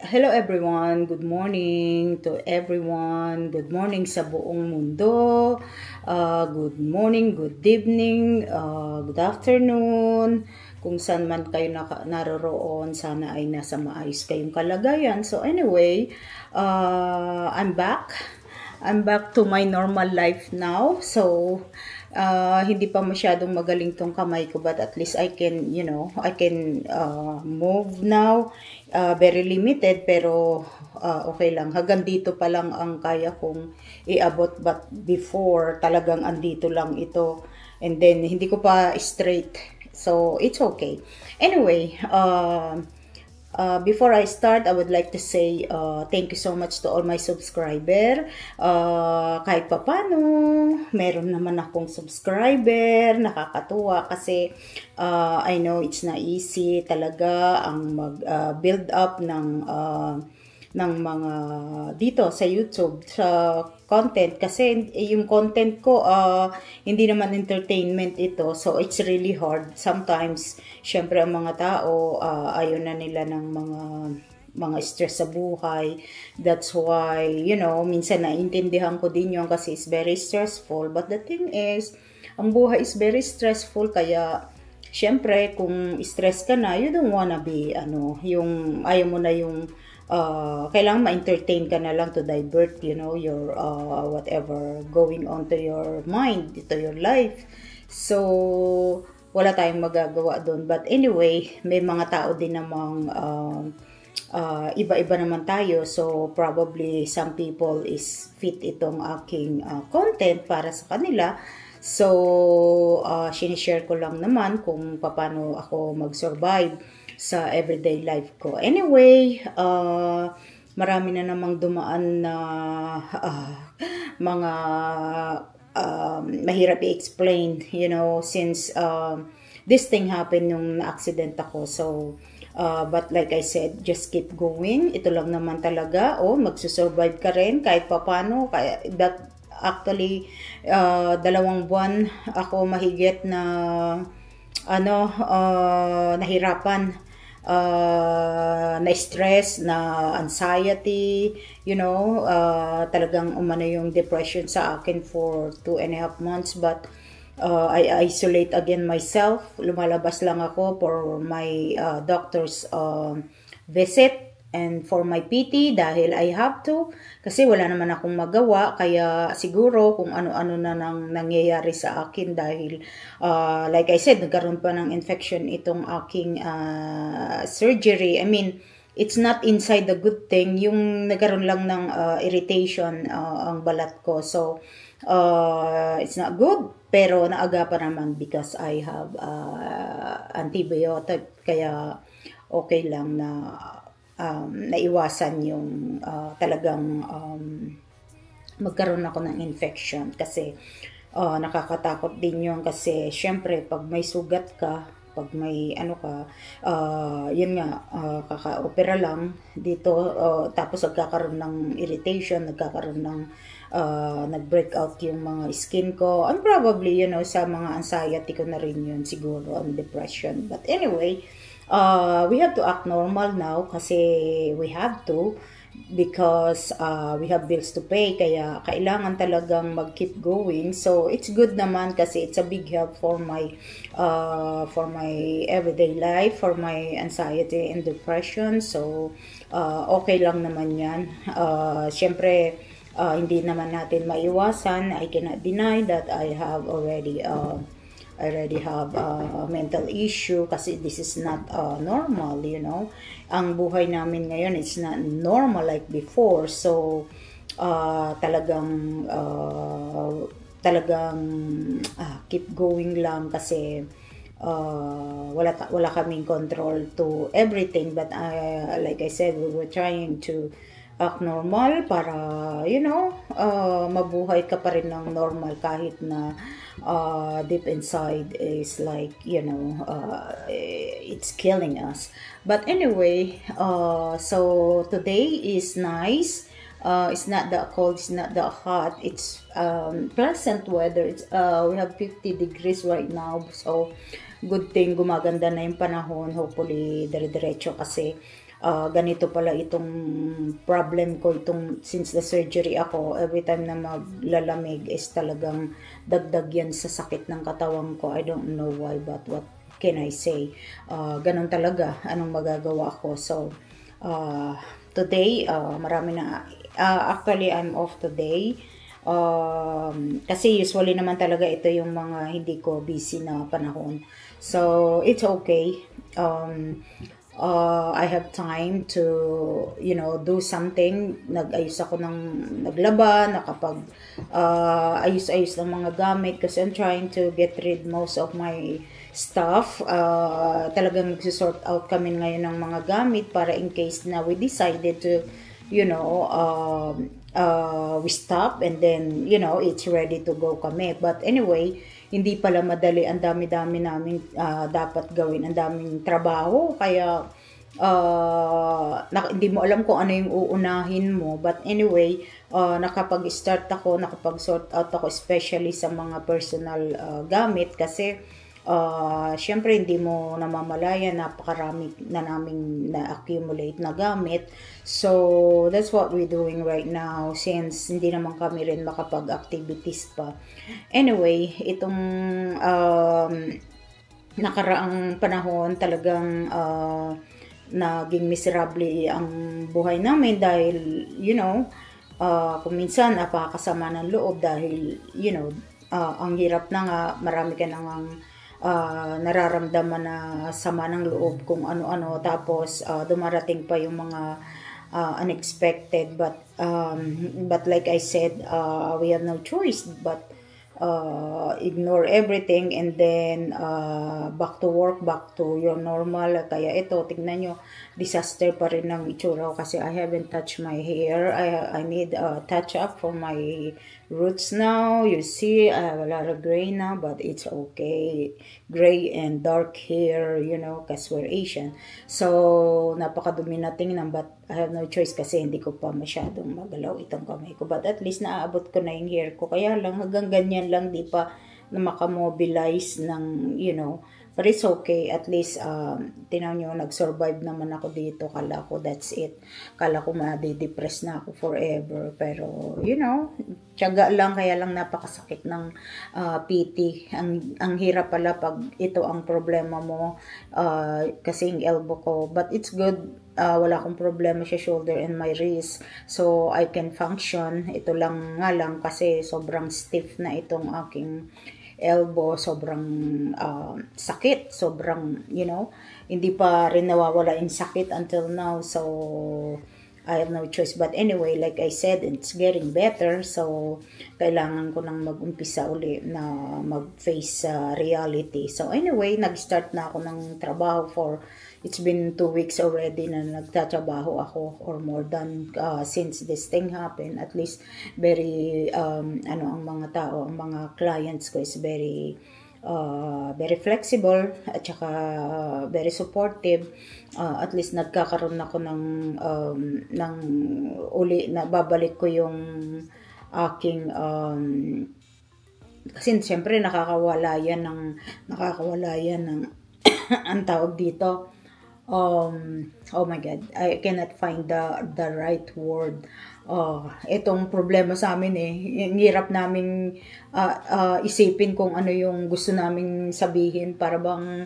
Hello everyone, good morning to everyone. Good morning sa buong mundo. Good morning, good evening, good afternoon. Kung saan man kayo naroroon, sana ay nasa maayos kayong kalagayan. So anyway, I'm back. I'm back to my normal life now. So hindi pa masyadong magaling tong kamay ko, but at least I can, I can move now. Very limited, pero okay lang. Hanggang dito pa lang ang kaya kong iabot, but before talagang andito lang ito. And then hindi ko pa straight. So it's okay. Anyway, before I start, I would like to say thank you so much to all my subscriber. Kahit papano, meron naman akong subscriber. Nakakatuwa kasi I know it's not easy talaga ang mag-build up ng mga dito sa YouTube sa content, kasi yung content ko hindi naman entertainment ito, so it's really hard sometimes. Syempre ang mga tao ayaw na nila ng mga stress sa buhay. That's why minsan naiintindihan ko din yun kasi it's very stressful, but the thing is ang buhay is very stressful, kaya syempre kung stress ka na, you don't wanna be yung ayaw mo na yung kailangan ma-entertain ka na lang to divert, your whatever going on to your mind, to your life. So, wala tayong magagawa doon. But anyway, may mga tao din namang iba-iba naman tayo. So, probably some people is fit itong aking content para sa kanila. So, sinishare ko lang naman kung paano ako mag-survive sa everyday life ko. Anyway, marami na namang dumaan na mga mahirap i-explain, since this thing happened nung na-accident ako. So, but like I said, just keep going. Ito lang naman talaga. Magsusurvive ka rin kahit papano. That actually, 2 buwan ako mahigit na nahirapan, na-stress, na anxiety, talagang umano yung depression sa akin for 2.5 months. But I isolate again myself. Lumalabas lang ako for my doctor's visit and for my PT dahil I have to, kasi wala naman akong magawa. Kaya siguro kung ano-ano na nang nangyayari sa akin dahil like I said, nagkaroon pa ng infection itong aking surgery. I mean, it's not inside the good thing, yung nagkaroon lang ng irritation ang balat ko. So it's not good, pero naaga pa naman because I have antibiotic, kaya okay lang na naiwasan yung talagang magkaroon ako ng infection, kasi nakakatakot din yun, kasi syempre pag may sugat ka, pag may yun nga, kaka-opera lang dito, tapos nagkakaroon ng irritation, nagkakaroon ng nag-break out yung mga skin ko, and probably sa mga anxiety ko na rin yun siguro, and depression. But anyway, we have to act normal now kasi we have to, because we have bills to pay, kaya kailangan talagang mag-keep going. So it's good naman kasi it's a big help for my everyday life, for my anxiety and depression. So okay lang naman yan. Syempre hindi naman natin maiwasan. I cannot deny that I already have a mental issue, kasi this is not normal, Ang buhay namin ngayon is not normal like before. So, talagang keep going lang, kasi wala kaming control to everything. But like I said, we were trying to act normal para, mabuhay ka pa rin ng normal kahit na deep inside is like, it's killing us. But anyway, so today is nice. It's not that cold, it's not that hot. It's pleasant weather. It's we have 50 degrees right now. So good thing gumaganda na yung panahon. Hopefully dire-diretso, kasi ganito pala itong problem ko, since the surgery ako, every time na maglalamig is talagang dagdag yan sa sakit ng katawan ko. I don't know why, but what can I say? Ganun talaga, anong magagawa ko. So, today, marami na, actually, I'm off today. Kasi usually naman talaga ito yung mga hindi ko busy na panahon. So, it's okay. I have time to, do something. Nag-ayos ako naglaba, ayos-ayos ng mga gamit kasi I'm trying to get rid most of my stuff. Talagang nagsisort out kami ngayon ng mga gamit para in case na we decided to, we stop and then, it's ready to go kami. But anyway, hindi pala madali, ang dami-dami namin dapat gawin, ang daming trabaho, kaya hindi mo alam kung ano yung uunahin mo. But anyway, nakapag-start ako, nakapag-sort out ako, especially sa mga personal gamit kasi syempre hindi mo namamalayan, napakarami na naming na-accumulate na gamit. So that's what we're doing right now since hindi naman kami rin makapag-activities pa. Anyway, itong nakaraang panahon talagang naging miserable ang buhay namin dahil kung minsan napakasama ng loob dahil ang hirap na nga, marami ka nang nararamdaman na sama ng loob kung ano-ano, tapos dumarating pa yung mga unexpected, but like I said, we have no choice but ignore everything and then back to work, back to your normal. Kaya ito, tignan nyo, disaster pa rin ng itsura ko kasi I haven't touched my hair. I need a touch up for my roots now. You see, I have a lot of gray now, but it's okay. Gray and dark hair, because we're Asian. So, napakadumi na tingnan, but I have no choice kasi hindi ko pa masyadong magalaw itong kamay ko. But at least naaabot ko na yung hair ko. Kaya lang, hanggang ganyan lang, di pa na makamobilize ng, but it's okay. At least, tinan nyo, nag-survive naman ako dito. Kala ko, that's it. Kala ko ma-depress na ako forever. Pero, tiyaga lang, kaya lang napakasakit ng PT. Ang hirap pala pag ito ang problema mo, kasi yung elbow ko. But it's good. Wala akong problema sa shoulder and my wrist. So, I can function. Ito lang nga lang kasi sobrang stiff na itong aking elbow, sobrang sakit, sobrang, hindi pa rin nawawala yung sakit until now, so I have no choice. But anyway, like I said, it's getting better, so kailangan ko nang mag-umpisa uli na mag-face reality. So anyway, nag-start na ako ng trabaho it's been 2 weeks already na nagtatrabaho ako, or more than, since this thing happened. At least very ang mga tao, ang mga clients ko is very flexible at saka very supportive. At least nagkakaroon ako ng uli na babalik ko yung aking kasi siyempre nakakawala yan ng ang tawag dito, oh my God, I cannot find the right word. Itong problema sa amin yung hirap naming isipin kung ano yung gusto naming sabihin, para bang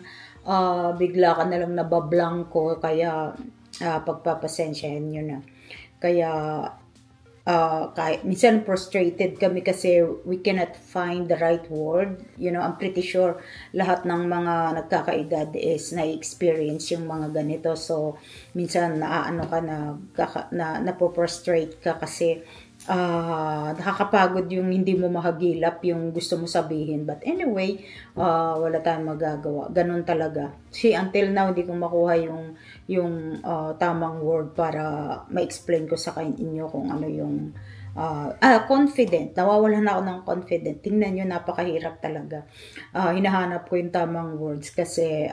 bigla ka na lang nabablanko, kaya pagpapasensyahan nyo na. Kaya minsan frustrated kami kasi we cannot find the right word. I'm pretty sure lahat ng mga nagkakaedad is na-experience yung mga ganito. So, minsan napo-frustrate ka kasi nakakapagod yung hindi mo mahagilap yung gusto mo sabihin. But anyway, wala tayong magagawa. Ganun talaga. See, until now, hindi ko makuha yung tamang word para ma-explain ko sa inyo kung ano yung confident. Nawawalan ako ng confident. Tingnan nyo, napakahirap talaga. Hinahanap ko yung tamang words kasi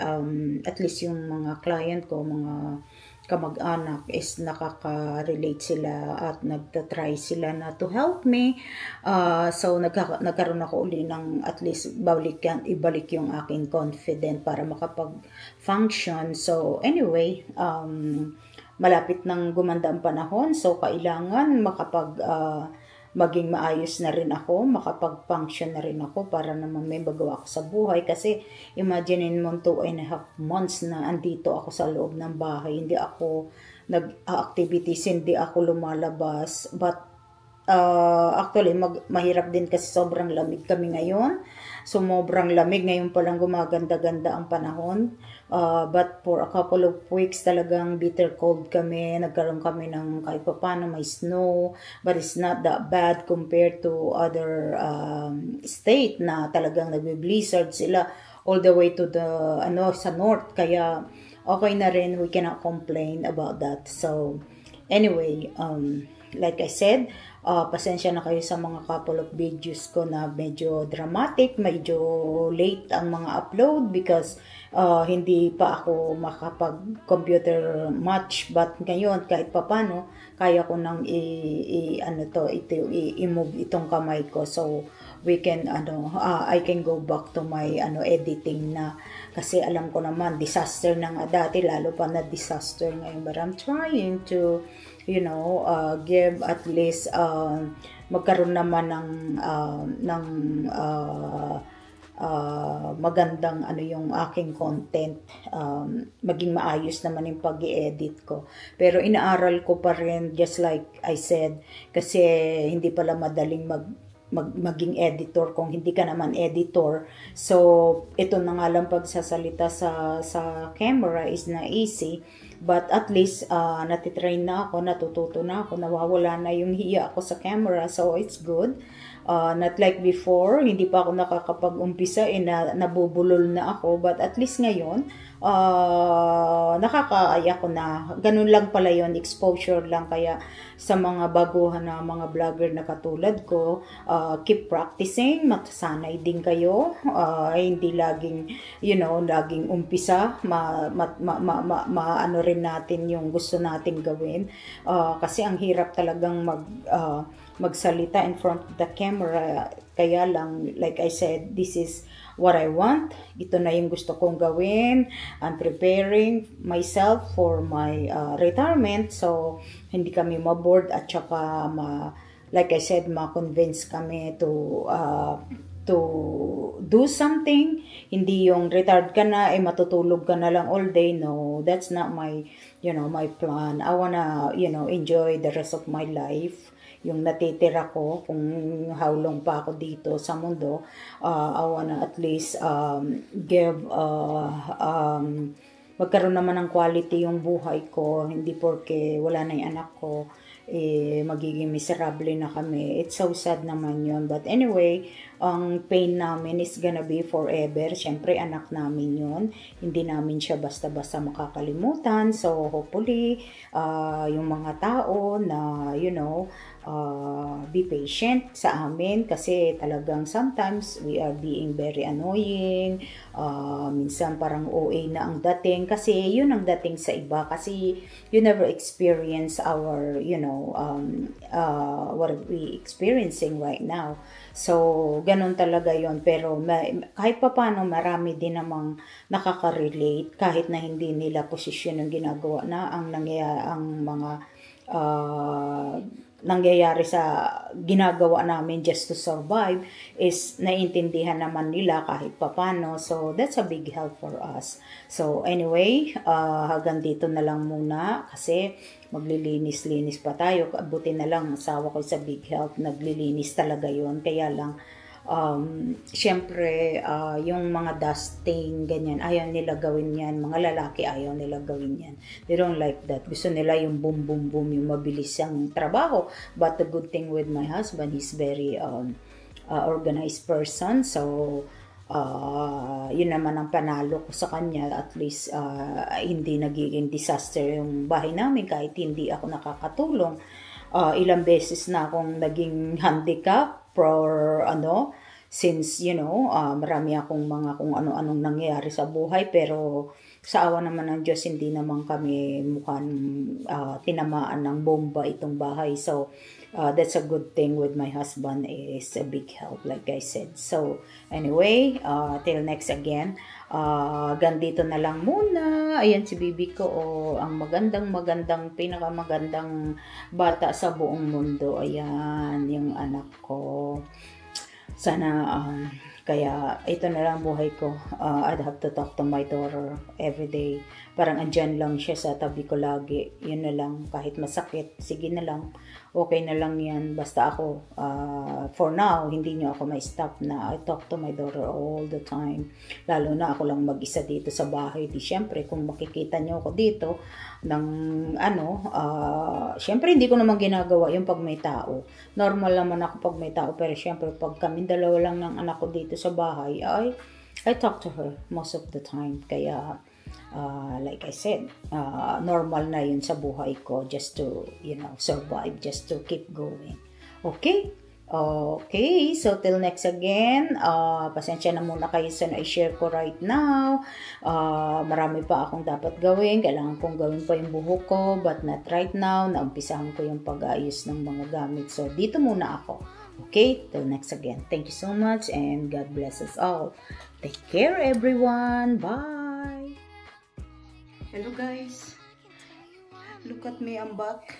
at least yung mga client ko, mga kamag-anak is nakaka-relate sila at nagtatry sila na to help me. So nagkaroon ako uli ng at least ibalik yung aking confident para makapag-function. So anyway, malapit nang gumanda ang panahon, so kailangan maging maayos na rin ako, makapag-function na rin ako para naman may magawa ako sa buhay. Kasi imaginein mo 2.5 months na andito ako sa loob ng bahay, hindi ako nag-activities, hindi ako lumalabas. But actually, mahirap din kasi sobrang lamig kami ngayon. Sobrang lamig. Ngayon palang gumaganda-ganda ang panahon. But for a couple of weeks, talagang bitter cold kami. Nagkaroon kami ng kahit pa paano may snow. But it's not that bad compared to other state na talagang nagbe-blizzard sila all the way to the sa north. Kaya okay na rin. We cannot complain about that. So, anyway, like I said, pasensya na kayo sa mga couple of videos ko na medyo dramatic, medyo late ang mga upload because hindi pa ako makapag-computer much. But ngayon, kahit papano, kaya ko nang i-move itong kamay ko. So, we can, I can go back to my editing na. Kasi alam ko naman, disaster na nga dati, lalo pa na disaster ngayon. But I'm trying to give at least magkaroon naman ng magandang yung aking content, maging maayos naman yung pag-i-edit ko. Pero inaaral ko pa rin, just like I said, kasi hindi pala madaling maging editor kung hindi ka naman editor. So ito na nga lang pagsasalita sa camera is na easy. But at least, natitrain na ako, natututo na ako, nawawala na yung hiya ako sa camera, so it's good. Not like before, hindi pa ako nakakapag-umpisa, nabubulol na ako, but at least ngayon, nakakaaya ko na. Ganun lang pala yon, exposure lang. Kaya sa mga baguhan na mga vlogger na katulad ko, keep practicing, matasanay din kayo, hindi laging, laging umpisa, ano rin natin yung gusto natin gawin. Kasi ang hirap talagang magsalita in front of the camera. Kaya lang, like I said, this is what I want. Ito na yung gusto kong gawin. I'm preparing myself for my retirement. So, hindi kami maboard at saka like I said, ma-convince kami to do something. Hindi yung retired ka na, matutulog ka na lang all day. No, that's not my, my plan. I wanna, enjoy the rest of my life. Yung natitira ko, kung how long pa ako dito sa mundo, I wanna at least give, magkaroon naman ng quality yung buhay ko. Hindi porque wala na yung anak ko, magiging miserable na kami. It's so sad naman yun. But anyway, ang pain namin is gonna be forever. Siyempre, anak namin yun. Hindi namin siya basta-basta makakalimutan. So, hopefully, yung mga tao na, be patient sa amin. Kasi talagang sometimes, we are being very annoying. Minsan parang OA na ang dating. Kasi yun ang dating sa iba. Kasi you never experience our, what we experiencing right now. So, ganun talaga yon. Pero kahit pa paano, marami din namang nakaka-relate kahit na hindi nila posisyon yung ginagawa na ang mga nangyayari sa ginagawa namin just to survive is naiintindihan naman nila kahit papano. So, that's a big help for us. So, anyway, hanggang dito na lang muna kasi maglilinis-linis pa tayo. Buti na lang, asawa ko sa big help, naglilinis talaga yon. Kaya lang, syempre, yung mga dusting, ganyan, ayaw nila gawin yan. Mga lalaki, ayaw nila gawin yan. They don't like that. Gusto nila yung boom, boom, boom, yung mabilis yung trabaho. But the good thing with my husband, he's very organized person. So, yun naman ang panalo ko sa kanya. At least, hindi nagiging disaster yung bahay namin kahit hindi ako nakakatulong. Ilang beses na akong naging handicap for since marami akong mga kung ano-anong nangyayari sa buhay, pero sa awa naman ng Diyos, hindi naman kami mukhang tinamaan ng bomba itong bahay. So, that's a good thing with my husband, is a big help, like I said. So, anyway, till next again. Gandito na lang muna. Ayan si bibi ko, ang magandang, pinakamagandang bata sa buong mundo. Ayan, yung anak ko. Sana, kaya ito na lang buhay ko. I'd have to talk to my daughter every day. Parang andyan lang siya sa tabi ko lagi. Yun na lang, kahit masakit, sige na lang. Okay na lang yan. Basta ako, for now, hindi nyo ako ma-stop na I talk to my daughter all the time. Lalo na ako lang mag-isa dito sa bahay. Di syempre, kung makikita nyo ako dito, ng syempre hindi ko naman ginagawa yung pag may tao. Normal naman ako pag may tao, pero syempre pag kami dalawa lang ng anak ko dito sa bahay, I talk to her most of the time. Kaya like I said, normal na yun sa buhay ko, just to, survive, just to keep going. Okay? Okay, so till next again, pasensya na muna kayo sa na-share ko right now. Marami pa akong dapat gawin, kailangan kong gawin pa yung buhok ko, but not right now. Naumpisahan ko yung pag-aayos ng mga gamit. So, dito muna ako. Okay, till next again. Thank you so much and God bless us all. Take care everyone. Bye! Hello guys. Look at me, I'm back.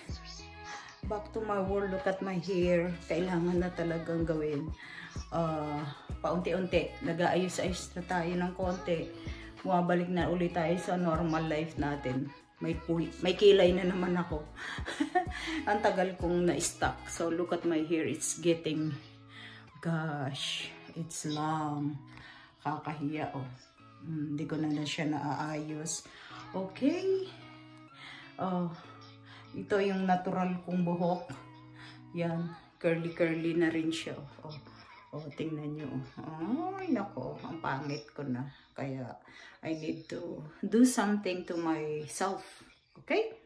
Back to my world. Look at my hair. Kailangan na talagang gawin. Paunti-unti. Nag-aayos-ayos na tayo ng konti. Bumabalik na ulit tayo sa normal life natin. May kilay na naman ako. Ang tagal kong na-stuck. So look at my hair. It's getting, gosh, it's long. Kakahiya, oh. Hindi ko na siya naaayos. Okay. Ito yung natural kong buhok. Yan. Curly-curly na rin siya. Tingnan nyo. Ay, nako. Ang pangit ko na. Kaya, I need to do something to myself. Okay?